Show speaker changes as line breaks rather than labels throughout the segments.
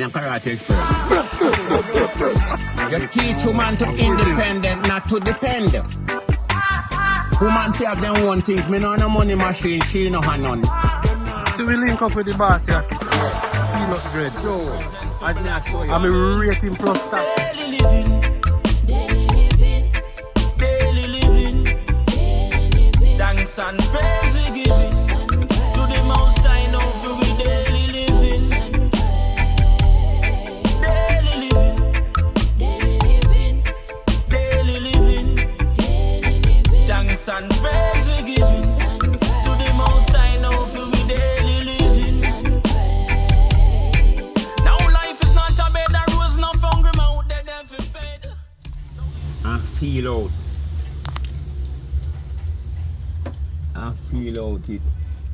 I'm karate expert. You teach woman to independent, not to depend. Woman to have their own things. Me no have no money machine, she no have none.
So we link up with the boss here. Peanut bread.
So, I didn't show you.
I'm a rating plus that.
Daily living, daily living, daily living. Thanks and praise we give it to the Most High now for we daily living. Daily living, daily living, daily living, daily living. Thanks and praise we give it to the Most High now for we daily living. Now life is not a bed of rose, no hungry mouth that them fi fed.
And feel out. And feel out it.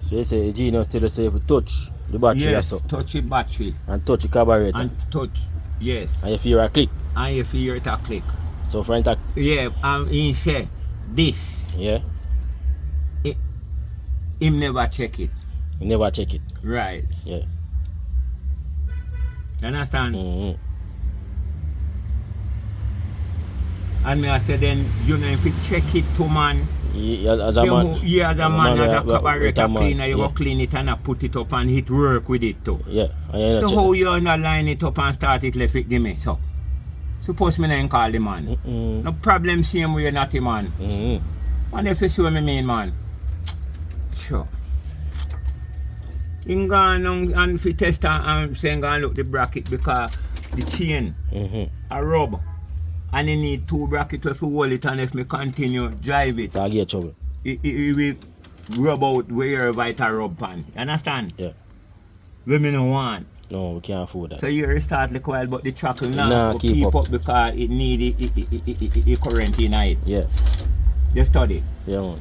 So you say genius tell us if you touch the battery
Yes,
so,
touch the battery.
and touch the carburetor
And touch, yes.
and you feel a click.
And you feel it a click.
So front attack,
Yeah, and he say, this,
yeah,
him never check it.
you never check it.
Right.
Yeah.
You understand?
Mm-hmm.
And me I say then, you know, if you check it to man,
As a man,
yeah, as a man, as a carburetor
man,
cleaner, you
yeah.
go clean it and put it up and hit work with it too.
Yeah. And you
So
check
how
it.
you not line it up and start it left it give me? So suppose me not call the man.
Mm-mm.
No problem same way not the man.
Mm-hmm.
And if you see what me mean, man. Sure. Him gone and if you test and say go and look the bracket because the chain
Mm-hmm.
a rub. And you need two brackets if you hold it and if me continue drive it,
I'll get trouble.
it will rub out wherever it a rub pan. You understand?
Yeah.
We me no want.
No, we can't afford that.
So you restart the coil but the trackle now
Nah, keep up.
because it need it current in it.
Yeah.
You study.
Yeah, man.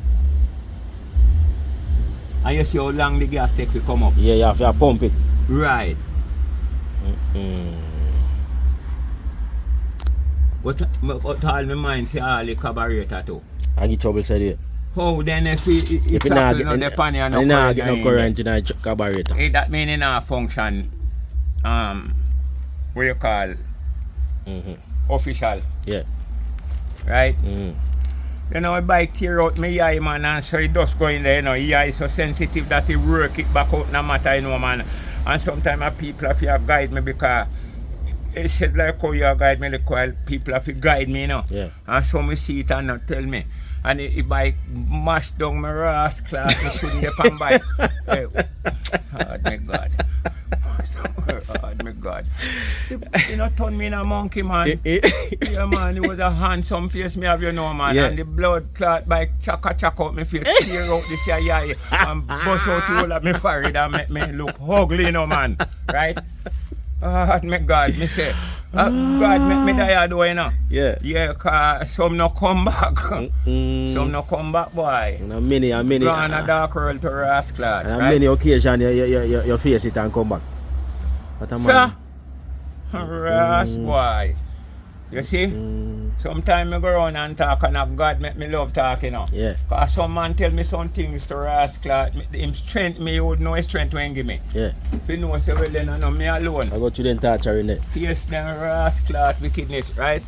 And you see how long the gas take to come up.
Yeah, you have to pump it.
Right.
Mm-hmm.
But all my mind say all the carburetor too.
I get trouble said it.
How then if it
If you not
trackle
get
no depend on
you not get no
in
current in the carburetor.
it, that mean it not function what you call
Mm-hmm.
official,
Yeah.
right?
Mm-hmm.
You know, a bike tear out my eye, man, and so it just go in there, you know, your eye is so sensitive that it work it back out no matter, you know, man. And sometimes people have to guide me because it said like how you guide me, like while people have to guide me, you know.
Yeah.
And so me see it and not tell me. And it bike mash down my ass class, I shouldn't get on bike. Hey, oh my God. Oh my God. You know, turn me in a monkey, man. Yeah, man, it was a handsome face me have, you know, man.
Yeah.
And the blood clot bike chaka out my face, tear out this eye and bust out all of my forehead and make me look ugly, you know, man. Right? Oh my God, me say. God, make me die do, you know.
Yeah.
Yeah, cause some no come back.
Mm-hmm.
Some no come back, boy.
And a many.
Gone a dark world to rascal.
And
Right?
many occasions you face it and come back. What a man.
Sir, ras boy. You see? Sometimes I go around and talk and have God make me love talking, you know.
Yeah.
Cause some man tell me some things to rascal. Him strength me, you would know his strength when give me.
Yeah.
If you know say well then I know me alone.
I got you then torturing it.
Face them rascal wickedness, right?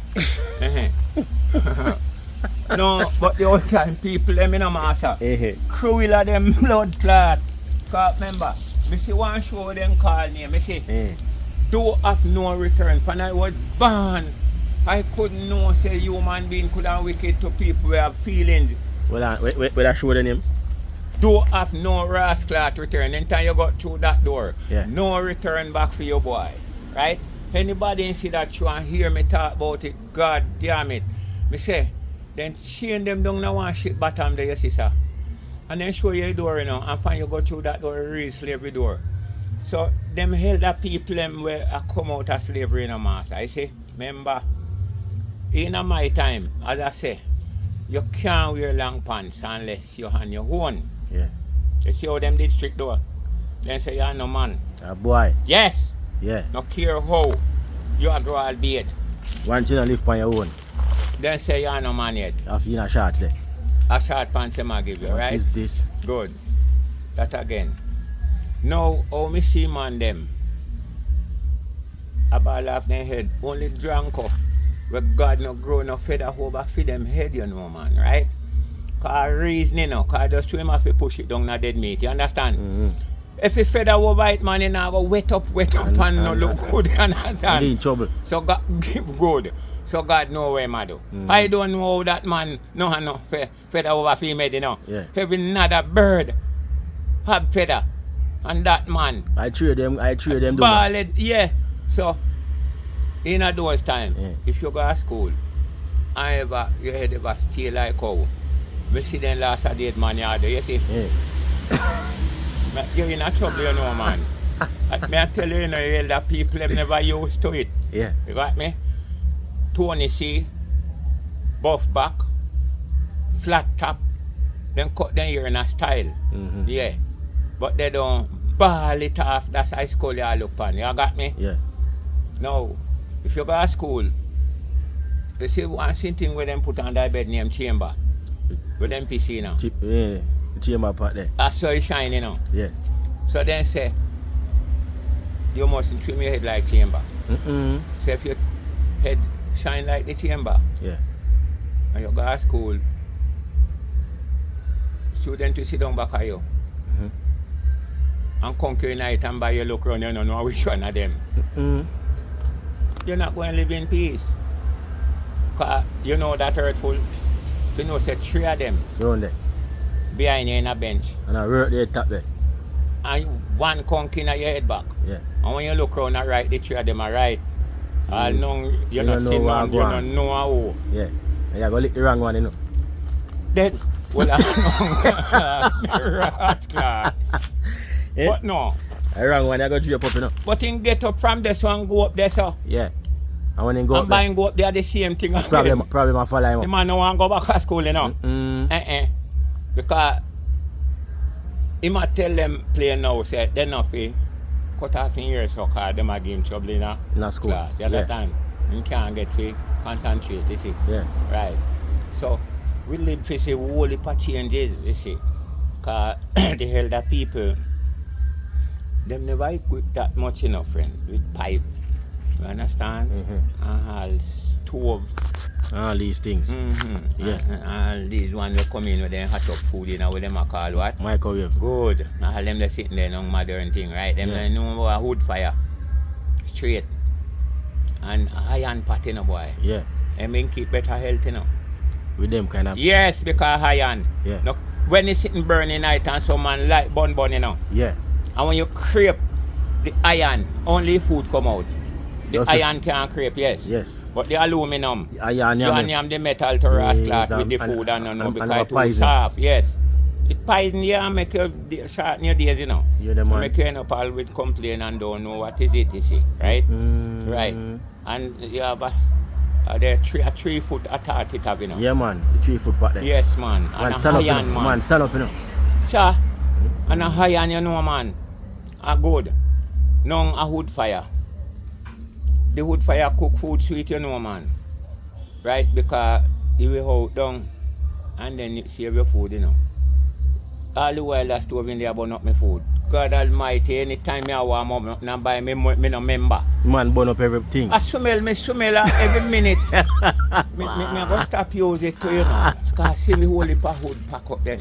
No, but the old time people them in a master. Cruel of them blood clot. Cause remember, me see one show them call me, me say, do have no return. When I was born, I couldn't know say human being could have wicked to people who have feelings.
Well, wait, I show the name.
Do have no rascal return. Anytime you got through that door,
Yeah.
no return back for your boy. Right? Anybody see that show and hear me talk about it, God damn it. Me say, then chain them down now one shit bottom there, you see, sir. And then show you a door, you know, and find you go through that door, real slavery door. So them held the people them where I come out of slavery in a master. I say, remember, in my time, as I say, you can't wear long pants unless you on your own.
Yeah.
You see how them did strict door? Then say you're no man.
A boy.
Yes!
Yeah.
No care how you are grow all beard.
Once you don't live on your own.
Then say you're no man yet.
After you in a short there.
A short pants I give you,
What
right?
is this?
Good. That again. Now, how me see man them? a ball off their head. Only drunk up. Where God no grow no feather over feed them head, you know, man, right? Cause reason, you know, cause just swim off push it down na dead meat, you understand?
Mm-hmm.
If you feather over it, man, you know, go wet up and no look good, you understand?
In trouble.
So God good. So God know where man do. I don't know how that man no feather over female, you know.
Yeah.
Every another bird have feather. And that man.
I trade them
balled, yeah. So in a those time,
yeah.
if you go to school, you head ever steal like how. We see them last a date man yard, you see?
Yeah.
You're in a trouble, you know, man. May I tell you, you know, that people have never used to it.
Yeah.
You got me? Tony C, buff back, flat top, then cut them here in a style.
Mm-hmm.
Yeah. But they don't ball it off. That's high school you look on. You got me?
Yeah.
Now, if you go to school, you see one thing where them put on that bed named chamber. With them PC now.
Yeah. The chamber part there.
That's how it shine, you know.
Yeah.
So then say, you mustn't trim your head like chamber.
Mm-mm.
So if your head shine like the chamber,
Yeah.
and you go to school, student will sit down back at you. And conquer night and by your look around, you don't know which one of them.
Mm-mm.
You're not going to live in peace. Because you know that hurtful. You know, say 3 of them
Down there.
behind you in a bench.
And I work there top there.
And one conk in your head back.
Yeah.
And when you look around and right, the 3 of them are right. And you don't see
know
none, you don't know who.
Yeah. And you go lick the wrong one, you know.
Then, well, I know.
Yeah.
But no.
The wrong one, you go drip up, you know.
But in get up from this one, go up there, so.
Yeah. And when you go
And
up
by
there,
go up there, the same thing.
problem I follow him
The
up.
man don't want to go back to school, you know. Because he might tell them play now, say they're not free. Cut off in here, so cause them are give him trouble in a
school.
class. You understand? You can't get free, concentrate, you see.
Yeah.
Right. So we live for see whole heap of changes, you see. Cause the elder people, them never equip that much, you know, friend, with pipe. You understand? And all stove.
All these things. Yeah.
All these ones will come in with them hot up food, you know, what them a call what?
Microwave.
Good. All them they sitting there, no modern thing, right? Them
Yeah.
they know about wood fire. Straight. And iron pot, you know, boy.
Yeah.
I mean, keep better health, you know.
With them kind of.
Yes, because iron.
Yeah.
No, when it's sitting burning night and some man light bun, you know.
Yeah.
And when you crepe the iron, only food come out. The
Just
iron can't crepe, yes.
Yes.
But the aluminum,
The iron,
you
yeah.
the metal to rust
Yes,
cloth with the
and-
food and no,
and
because
a
it's too
poison.
soft, yes. It poison you and make you shorten your days, you know.
Yeah, the man.
Make you end up all with complain and don't know what is it, you see, right? Right. And you have a 3 foot at it have, you know.
Yeah, man. The 3 foot part there.
Yes, man.
Man,
And
stand
a
up, you
iron,
know.
man.
Man, stand up, you know.
Sir, and a iron, you know, man. A good. Now a wood fire. The wood fire cook food sweet, you know, man. Right? Because it will hold down and then you save your food, you know. All the while that stove in there burn up my food. God Almighty, anytime I warm up, nothing and buy me no member.
Man, burn up everything.
I smell every minute. me go stop use it too, you know. Because see me whole heap of wood pack up there.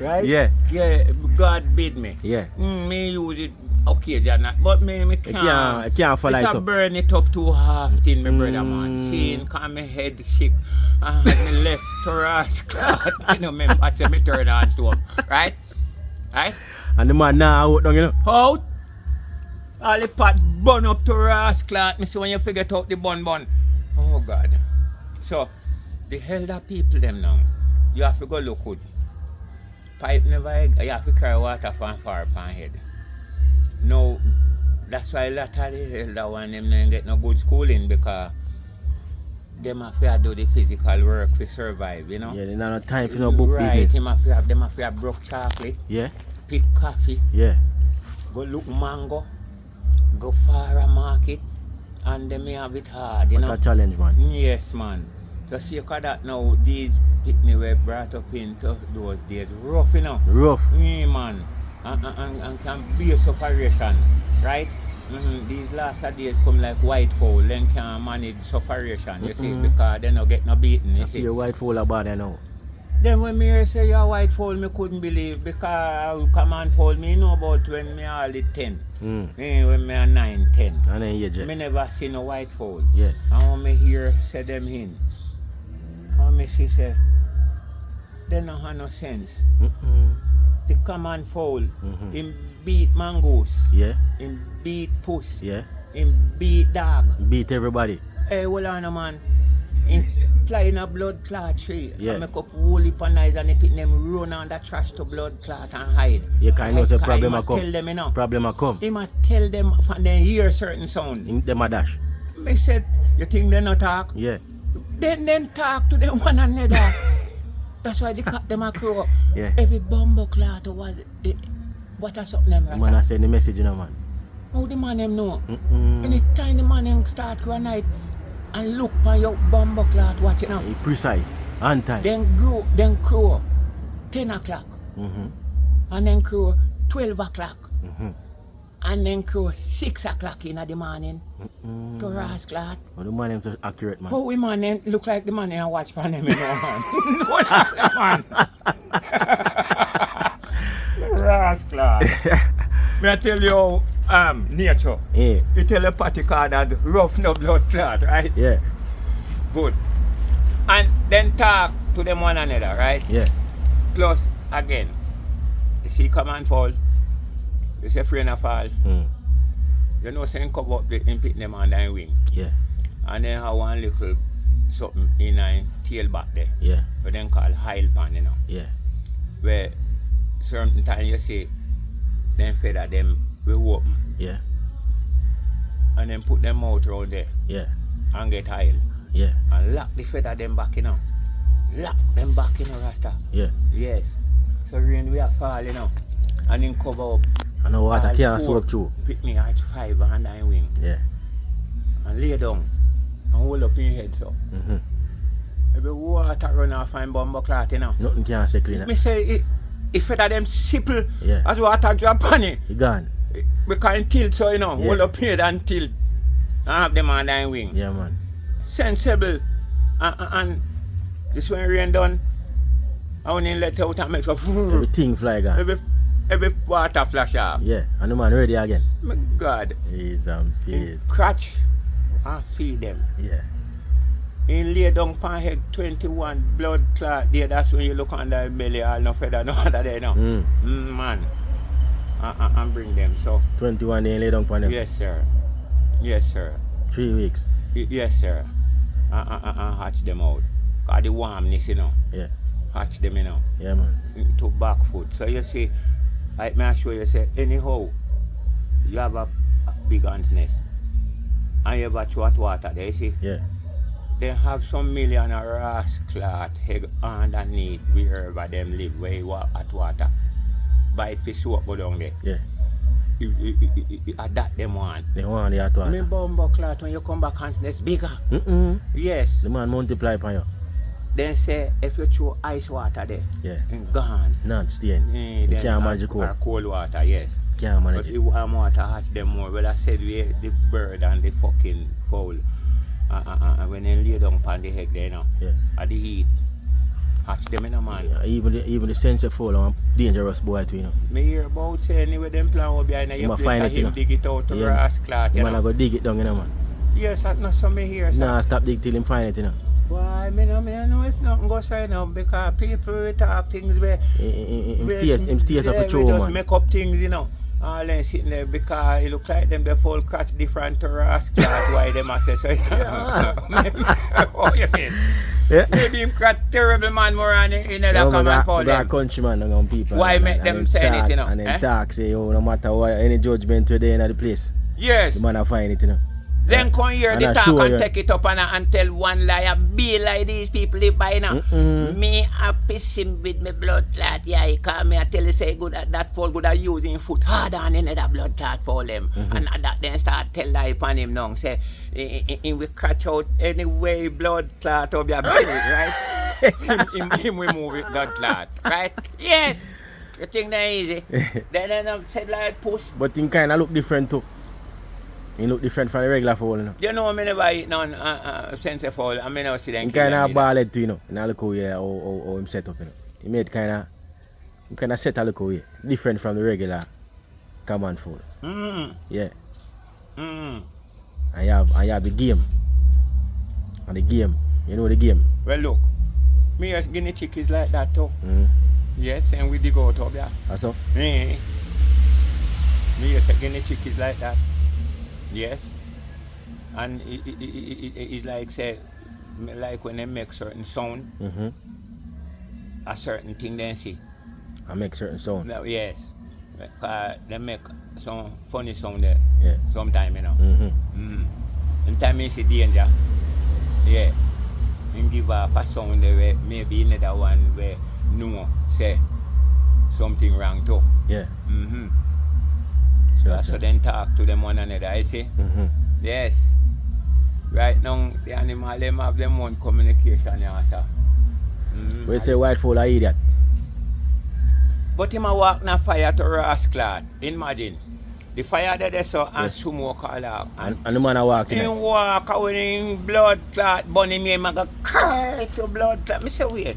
Right?
Yeah.
Yeah, God bid me.
Yeah.
Me use it occasionally, but me can't.
It can't fall
it
like
a
up.
burn it up too half thin, my brother, man. Seeing cause my head sick and my left thoracic clot. You know, me watch me turn on stove. Right? Right?
And the man now out down, you know.
Out. All the pot burn up thoracic clot. Me see when you figure out the bun. Oh God. So the elder people them now, you have to go look good. Pipe never egg, you have to carry water from far pan head. No, that's why a lot of the elder one them don't get no good schooling because them have to do the physical work to survive, you know.
Yeah, they don't have time for no book
right,
business.
Them have to have broke chocolate,
Yeah.
pick coffee,
Yeah.
go look mango, go far a market, and them may have it hard, you
What
know.
a challenge, man.
Yes, man. Just see that now, these picnic were brought up into those days. Rough, you know.
Rough.
Man. And can be a separation, right? These last days come like white fowl, then can manage separation, you see, because they not get no beaten, you see.
Your white fowl about there now.
Then when me hear say you're white fowl, me couldn't believe because command fowl me know about when me all 10. When me are 9, 10.
And then you
Me never see no white fowl.
Yeah.
And when me hear say them in, and me see say, they don't have no sense. The command fowl, him beat mongoose,
Yeah.
him beat puss,
Yeah.
him beat dog.
Beat everybody.
Hey, hold on a man. Him fly in a blood clot tree.
Yeah.
And make up whole heap of noise and he pick them run on the trash to blood clot and hide.
You can know the problem
I
a come.
tell them, you know.
Problem a come.
He might tell them and then hear certain sound.
Them a dash.
Me said, you think they not talk?
Yeah.
Then talk to them one another. That's why they cut them a crow.
Yeah.
Every bumbo clot was what are something them
The man a send the message, you know, man.
how the man them know? Anytime the man them start to night and look for your bumbo clot watching out.
Precise. On time.
Then crow 10 o'clock. And then crow 12 o'clock. And then crow 6 o'clock in the morning. To ras clot.
Oh, the man them so accurate, man.
How we man them look like the man them watch for them, you know, man. No, not the man. Ras clot. Me I tell you nature.
Yeah.
You tell a party card that rough no blood clot, right?
Yeah.
Good. And then talk to them one another, right?
Yeah.
Plus, again, you see command fall, you see friend of fall, you know saying cover up the in pick them on their wing.
Yeah.
And then have one little something in a tail back there.
Yeah.
But then called hile pan, you know.
Yeah.
Where certain time you see them feather them will open.
Yeah.
And then put them out around there
Yeah.
and get hile.
Yeah.
And lock the feather them back, you know. Lock them back, you know, Rasta.
Yeah.
Yes. So rain we are fall, you know. And then cover up.
I know water
all
can't
four
soak through.
Pick me at 5 and I wing.
Yeah.
And lay down. And hold up in your head so. Every water run off and bumbo clot, you know.
Nothing can say clean.
Me say if feather them simple
Yeah.
as water drop on it.
He gone.
We can tilt so, you know.
Yeah.
Hold up here and tilt. And have them on their wing.
Yeah, man.
Sensible. And this when rain done, I want to let out and make so
Everything fly gone.
every water flash off.
Yeah. And the man ready again.
My God.
He's on peace.
Crutch and feed them.
Yeah.
In lay down pan head 21 blood clot there, that's when you look under the belly, all no feather, no other there now. Man. And bring them. So
21 days lay down upon them.
yes sir. Yes sir.
3 weeks.
Yes sir. And hatch them out. Cause the warmness, you know.
Yeah.
Hatch them, you know.
Yeah, man.
To back foot. So you see, like me I show you say, anyhow, you have a big ant's nest. And you have a hot water there, you see.
Yeah.
They have some million of ras clot egg underneath wherever them live, where you have hot water. Bite fish soap go down there.
Yeah.
That them want.
They want the hot water.
Me bumbo clot when you come back ants nest bigger. Yes.
The man multiply upon you.
Then say if you throw ice water there,
Yeah.
and gone.
Not staying. You
Then
can't
hot
manage cold.
or cold water, yes.
Can't
But
manage
if
it.
warm water hatch them more, well I said we the bird and the fucking fowl. When they lay down on the egg there, you know,
Yeah.
at the heat, hatch them in a man.
Yeah, even the sense of fall on dangerous boy too, you know.
Me hear about say anyway them plan over behind
You
your
must
place
find
and
it, you
him
know.
dig it out to
Yeah.
grass clot,
The
you
man a
know.
go dig it down, you know, man.
Yes, that's not so me hear, sir.
Nah, stop dig till him find it, you know.
Why, me no know if nothing go say now because people will talk things where
Him stays
yeah,
up a
we
throw,
just
man.
make up things, you know. All them sitting there because it look like them the full catch different to ras clot why them a say so. Oh, you feel?
Yeah.
Maybe him catch terrible man more on in the
Yeah,
command for
black
them.
countryman and people.
Why
and
make
and
them
then
say
talk,
anything, you know,
And then
eh?
talk, say, oh, no matter what, any judgment today in the place,
Yes.
the man a find it, you know.
Then come here
And
the
I
talk
show
and
you.
take it up and tell one lie and be like these people live by now. Me a piss him with me blood clot, yeah, he call me, I tell you say good that Paul good at using foot hard on another blood clot for them. And that then start tell lie upon him now, say, him we catch out anyway blood clot up your belly, right? him we move it blood clot, right? Yes! You think that easy? Then said like push.
But thing kind of look different too. He look different from the regular fowl, you know.
You know, I never eat none sense of fowl. I never see them
He
kill
kind
them
of
either.
ball head too, you know. And I look how him set up, you know. He made kind of set a look away. Different from the regular common fowl. Yeah. I have the game. And the game. You know the game.
Well, look. Me as guinea chick is like that too.
Mm.
Yes, and we dig out up there.
That's all?
Me as a guinea chick is like that. Yes. And it's like say, like when they make certain sound,
Mm-hmm.
a certain thing they see.
I make certain sound.
No, yes. They make some funny sound there.
Yeah.
Sometime, you know.
Mm-hmm.
In time you see danger. Yeah. And give up a sound there where maybe another one where no say something wrong too.
Yeah.
Mm-hmm.
Sure,
So then talk to them one another, I see.
Mm-hmm.
Yes. Right now the animal them have them own communication, yeah, sir. Mm-hmm.
We say white fowl are idiot.
But him a walk na fire to rascal. Imagine. The fire that they saw and
Yes.
smoke all out.
And the man a walking.
Him walk out with him blood clot, bunny me, him a go curl to blood clot. Me say wait.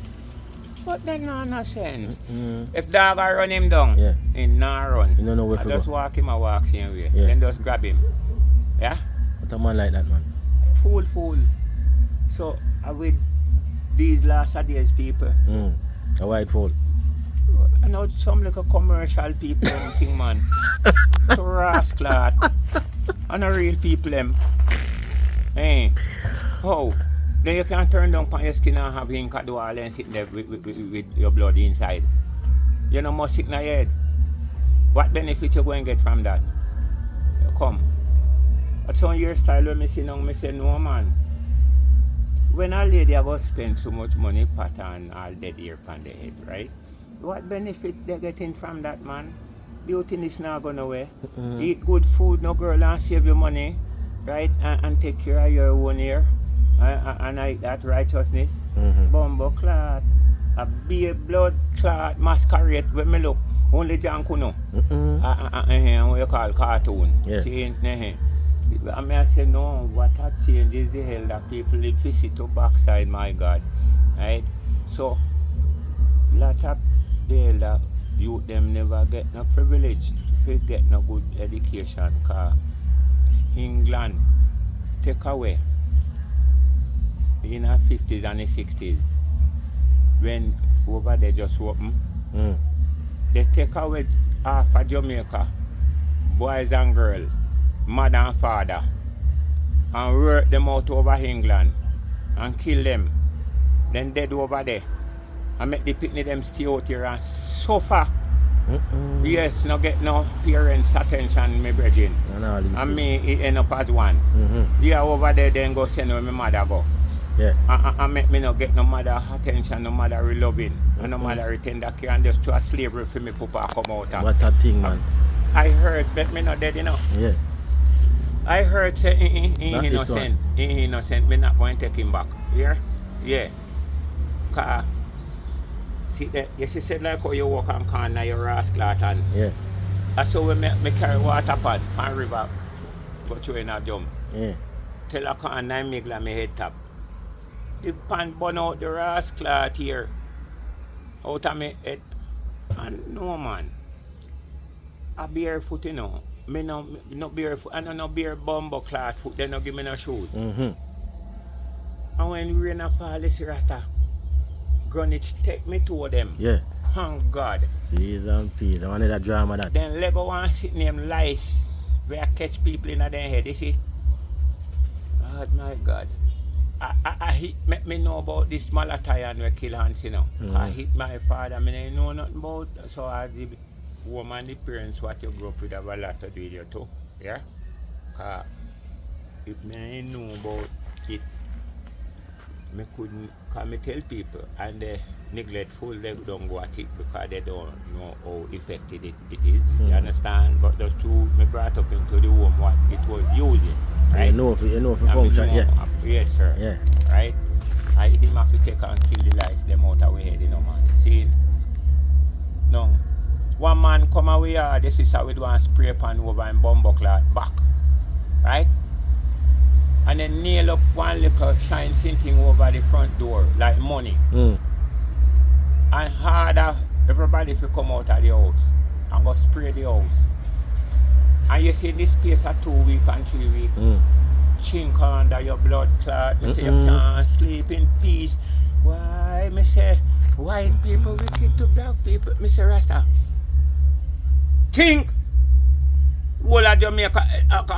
But then no sense.
Mm-hmm.
If dog a run him down,
Yeah.
he not run.
He don't know where
I
to
just
go.
walk him a walk same way.
Yeah.
Then just grab him. Yeah?
What a man like that, man.
Fool. So with these last days people,
A white fowl.
I know some like a commercial people and thing man. To rascal. And a real people them. Hey. How? Then you can turn down on your skin and have ink at the wall and sit there with your blood inside. You know must sick in your head. What benefit you going to get from that? You come. That's on your style when I see now, I say no man. When a lady a go spend so much money pattern all dead hair on the head, right? What benefit they getting from that, man? Beauty is not going away. Eat good food, no girl, and save your money, right? And take care of your own hair. And I that righteousness. Bumbo clot. A beer blood clot masquerade when me look. Only John could know. What you call cartoon.
Yeah.
See, I may say no, what a change is the hell that people live visit to backside, my God. Right? So lot of the elder youth them never get no privilege to get no good education, cause England take away in the 50s and the 60s when over there just open. They take away half of Jamaica, boys and girls, mother and father, and work them out over England and kill them, then dead over there. And make the picnic them stay out here and suffer. Yes, no get no parents' attention, my brethren. And me, it end up as one. Yeah, over there, then go send where my mother go.
Yeah.
And make me no get no mother attention, no mother loving, and no mother tender care, and just to a slavery for me papa come out.
What a thing, man.
I heard, but me not dead enough.
Yeah.
I heard say he
Not this
innocent. He innocent. Me not going to take him back. Here? Yeah. Cause see that you see said like how you walk on corner your rascal and
Yeah.
that's how me carry water pan from river put you in a drum.
Yeah.
Till I can and make like my head top. The pan burn out the rascal here out of my head. And no man. A barefoot, you know. Me no barefoot. I no bare bumbo cloth foot. They no give me no shoes. And when rain a fall, this rasta Greenwich take me to them.
Yeah.
Thank God.
Peace and peace. I wanted that drama that.
Then Lego one sit name lice where I catch people in their head. You see? Oh my God. I hit make me know about this Malatayan where kill Hans, you know. I hit my father, me didn't know nothing about, so I the woman, the parents what you grew up with have a lot to do with you too. Yeah? Cause if me ain't know about it, me couldn't, cause me tell people and they neglectful, they don't go at it because they don't know how effective it is. You understand? But the two me brought up into the home what it was using. Right?
You know if it function, yeah.
Yes, sir.
Yeah.
Right? I him have to take and kill the lights them out of our head, you know, man. See? No. One man come away, the sister with one spray pan over and bumbo clot back. right? And then nail up one little shine thing over the front door, like money. And harder everybody if you come out of the house and go spray the house. And you see this space of 2 weeks and 3 weeks. Chink under your blood clot. Me say you can't sleep in peace. Why? Me say white people wicked to black people. Me say Rasta. Think. Whole of Jamaica,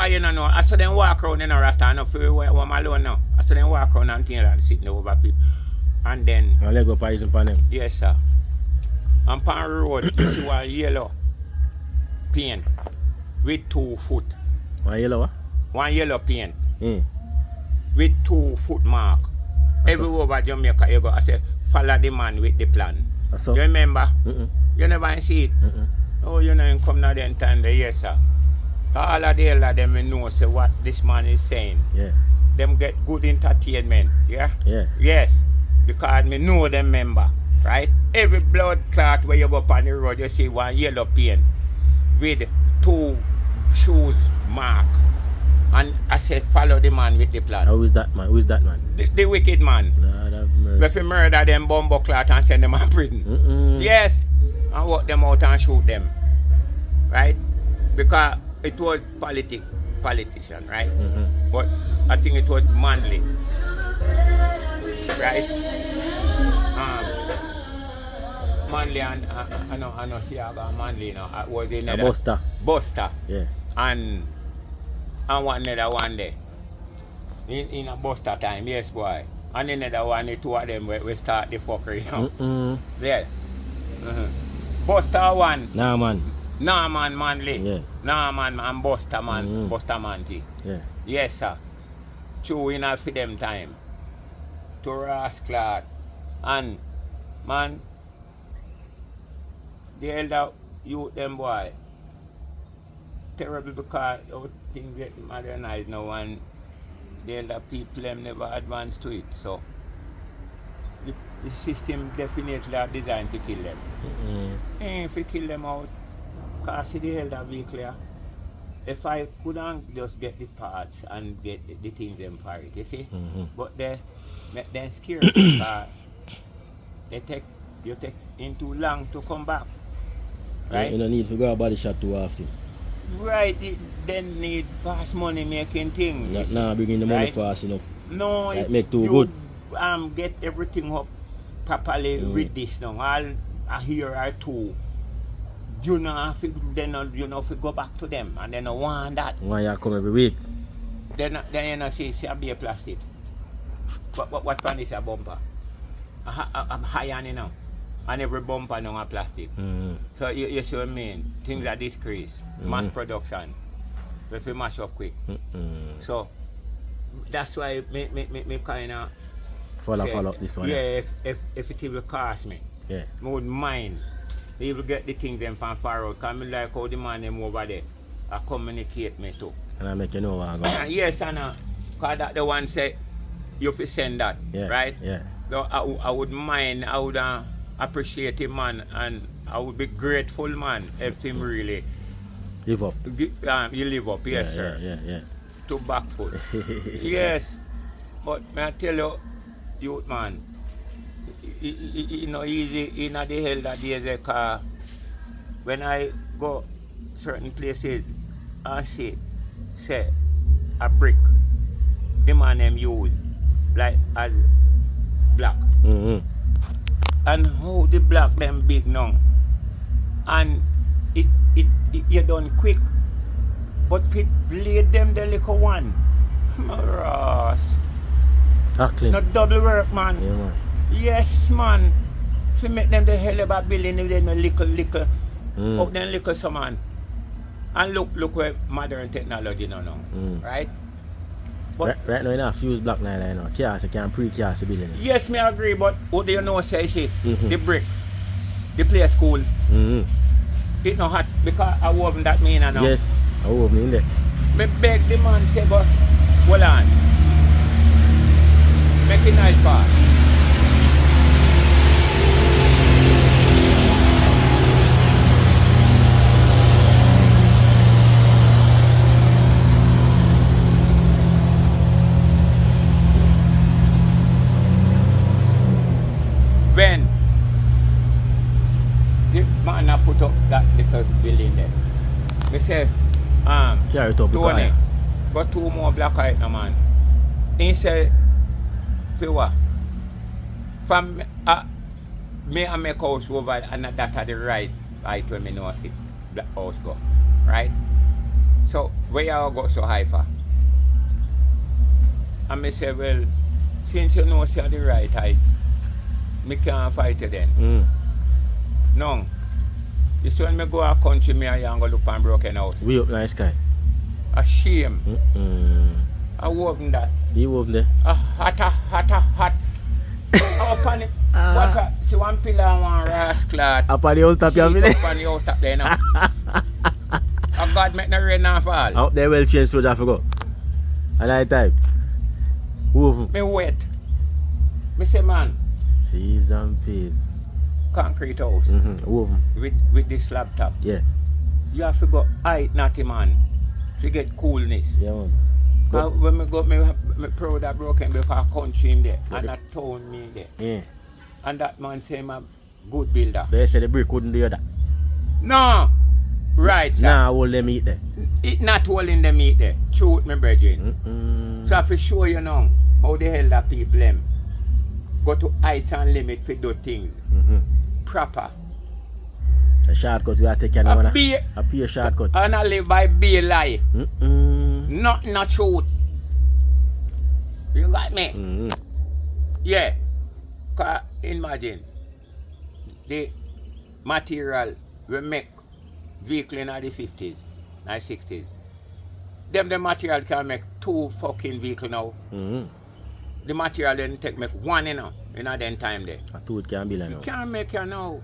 you know, I saw them walk around in a Rasta and not feel where I'm alone now. I saw them walk around and think that sitting over people. And then
And let go poison upon them.
yes sir. And pan road you see one yellow paint with 2 foot.
One yellow what?
One yellow paint with 2 foot mark. Everywhere over Jamaica you go, I say follow the man with the plan.
So?
You remember? You never see it? Oh, you know, come now then time there, yes sir. All of them know say what this man is saying.
Yeah.
Them get good entertainment, yeah?
Yeah.
Yes. Because me know them member, right? Every blood clot where you go up on the road, you see one yellow paint with 2 shoes mark. And I said, follow the man with the plan.
Who is that man? Who is that man?
The wicked man.
Lord have mercy.
If you murder them bumbo clot and send them to prison. Yes. And walk them out and shoot them. Right? Because it was politician, right? But I think it was manly. Right? Manly and I know Siaga Manly now. Was in
Buster.
Buster.
Yeah.
And one another one there. In a Buster time, yes boy. And another one, the 2 of them we start the fuckery, you know. Yeah. Buster one.
Nah man.
Nah man Manly.
Yeah.
Nah man and Buster man. Buster Manty.
Yeah.
Yes sir. True enough for them time. To rascal. And man, the elder youth them boy. Terrible because things get modernized now and the elder people them never advance to it. So the system definitely are designed to kill them. If you kill them out, because see the elder be clear. If I couldn't just get the parts and get the things them for it, you see? But they make them scared because you take in too long to come back. Right?
You don't need to go a body shot too often.
Right, then need fast money making thing.
Nah, bringing the money
right?
fast enough.
No,
like make too good.
Get everything up properly with this now. All a year or 2. You know, if you go back to them and then want that.
Why you come every week?
Then you know see a be a plastic. What one is a bumper? I'm high on it now. And every bumper now a plastic. So you see what I mean? Things are decrease. Mass production. If you mash up quick. So that's why me kinda
follow up this one.
Yeah, if it will cost me.
Yeah.
I wouldn't mind. They will get the things them from far out. Because I like how the man them over there communicate me too.
And I make you know where I go.
Yes, and because that the one say you have to send that.
Yeah.
Right?
Yeah.
So I would mind, I would appreciate him man and I would be grateful man if him really
live up.
You live up, yes sir.
Yeah.
To back foot. Yes. But may I tell you, youth man, you know easy in the hell that days because when I go certain places I see say a brick the man them use like as black. And how the black them big now. And it you done quick. But if it blade them the little one. Ross.
Tackling.
Not double work man.
Yeah man.
Yes man. If you make them the hell about building them a little up them little some man. And look where modern technology now. Right? But
right now you know fuse black now you know. Cast you can pre-cast the building.
Yes, me agree, but what do you know say see? The brick. The play school. It not hot because I wasn't that mean now.
Yes, I wasn't in there.
Me beg the man say but hold on. Make it nice part. say,
Carry it up the
Tony,
car.
got 2 more black eye now, man. He said, for what? From me and make house over and that are the right when me know it black house go. Right? So where you go so high for? And me say, well, since you know see the right height, me can't fight you then. No. You see when me go a country, me and go look on broken house.
We up nice sky.
A shame. I open that.
You open there?
A hot. Up on it. What a, see one pillar and one rascal.
Up on the house top, you have
Up on the house top there now. Oh God, make no rain and fall.
Out there well changed soldier for go. And night time. Woof.
Me wet. Me say man,
Cheese and peas.
concrete house.
Woof.
With this slab top.
Yeah.
You have to go height natty man. To get coolness.
Yeah man.
Cause when me go, me proud that broken because country in there and a town me in there.
Yeah.
And that man say I'm a good builder.
So you say the brick couldn't do that?
No! Right, sir.
Nah, all them eat there.
It not holding them eat there. Truth, my brethren. So I have to show you now how the hell that people them go to heights and limit for do things. Proper.
A shortcut we are taking
A
a
be-
pure shortcut.
And I live by be lie. Not truth. You got me? Yeah. Cause imagine the material we make vehicle in the 50s and 60s. The material can make 2 fucking vehicle now. The material then take make 1 in that time there.
A 2 it can be like
You
now.
can't make you now.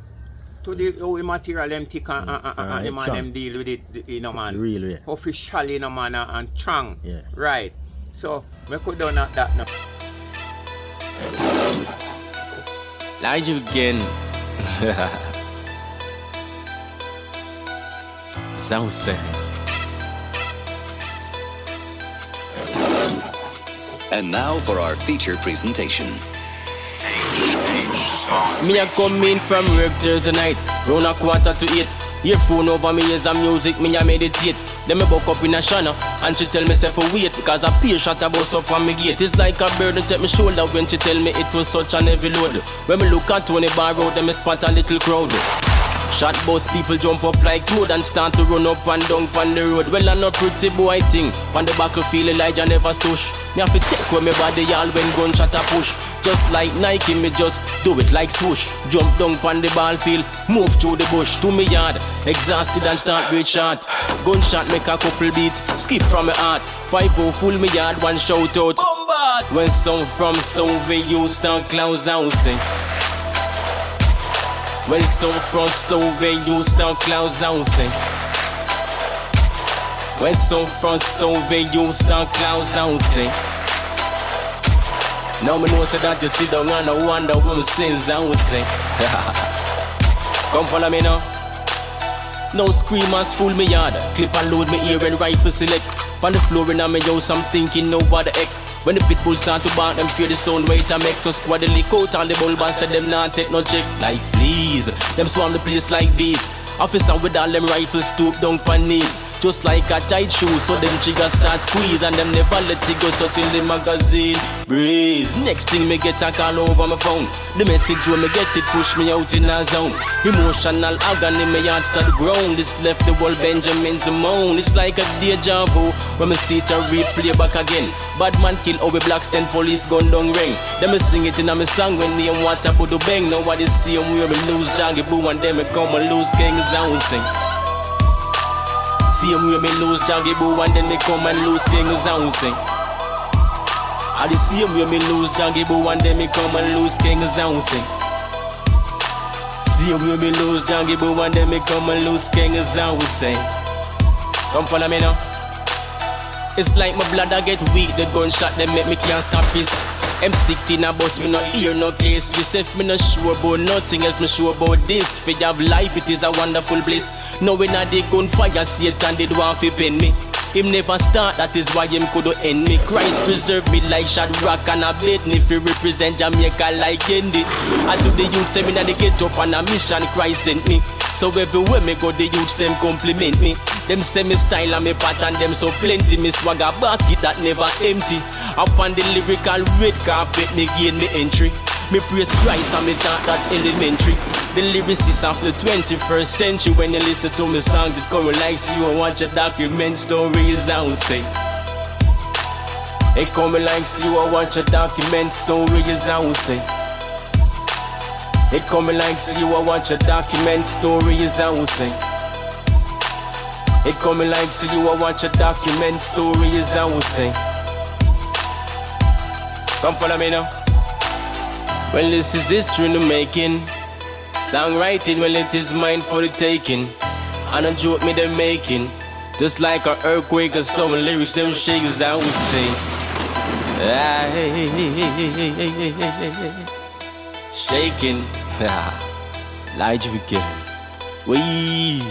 To the how material them thick and the man them deal with it, you know man.
Real way.
Officially, you know man, and strong.
Yeah.
Right. So we could do not that now.
Live again. Sauce.
And now for our feature presentation.
Me a come in from work Thursday night, round 7:45. Earphone over me is a music, me a meditate. Then me buck up in a shana, and she tell me say for wait, cause a peer shot a bus up on me gate. It's like a burden take me shoulder when she tell me it was such an heavy load. When me look at Tony Bar Road, then me spot a little crowd. Shot bus people jump up like wood and start to run up and down on the road. Well, I'm not pretty boy thing. On the battlefield, Elijah never stush. Me have to take with me body all when gunshot a push. Just like Nike, me just do it like swoosh. Jump down on the ball field, move through the bush to me yard. Exhausted and start great shot. Gunshot make a couple beat, skip from my heart. 5-0 full me yard, one shout out. Bombard! When some from Soviet used to clowns housing. When some from Soviet used to clowns housing. When some from Soviet used to clowns housing. Now me know say that you sit down and I wonder what my sins and we sing. Come follow me now. No screamers fool me yard. Clip and load me ear and rifle select. On the floor in my house I'm thinking no what the heck. When the pit bulls start to bark, them fear the sound wait and make some squad the lick out on the bulb and say them not take no check. Like fleas, them swarm the place like bees. Officer with all them rifles stoop down on knees. Just like a tight shoe, so them triggers start squeeze and them never let it go so till the magazine breeze. Next thing me get a call over my phone. The message when me get it push me out in a zone. Emotional agony me heart to the ground. This left the whole Benjamin to moan. It's like a deja vu when me see it a replay back again. Bad man kill over blacks, then police gun down ring. Then me sing it in a me song when name water put the bang. Nobody see them where me lose Jaggy Boo and then me come and lose King's housing. See him where me lose Jaggy Boo and then they come and lose King's housing. I see him where me lose Jaggy Boo and then me come and lose King's housing. See him where me lose Jaggy Boo and then me come and lose King's housing. Come follow me now. It's like my blood I get weak, the gunshot they make me can't stop this. M16 a bus, me no hear no case. Me say me no sure about nothing else, me sure about this. For have life, it is a wonderful bliss. Now when I dig gunfire, Satan did want to pen me. Him never start, that is why him could end me. Christ preserve me like Shadrach and Abednego. If you represent Jamaica like Andy. I do the youth seminar, they get up on a mission, Christ sent me. So everywhere me go, the youths them compliment me. Them say me style and me pattern, them so plenty. Me swagger basket that never empty. Up on the lyrical red carpet, me gain me entry. Me praise Christ and me taught that elementary. The lyricist of the 21st century. When you listen to me songs, it come like you and watch a document stories, I will say. It come like you and watch a document stories, I will say. It come like you and watch a document stories, I will say. It come like you and watch a document stories, I will say. Come follow me now. Well, this is history in the making. Songwriting, well, it is mine for the taking. And a joke me them making. Just like an earthquake or some lyrics them shake as I would say. Shaking. Elijah again. Wee.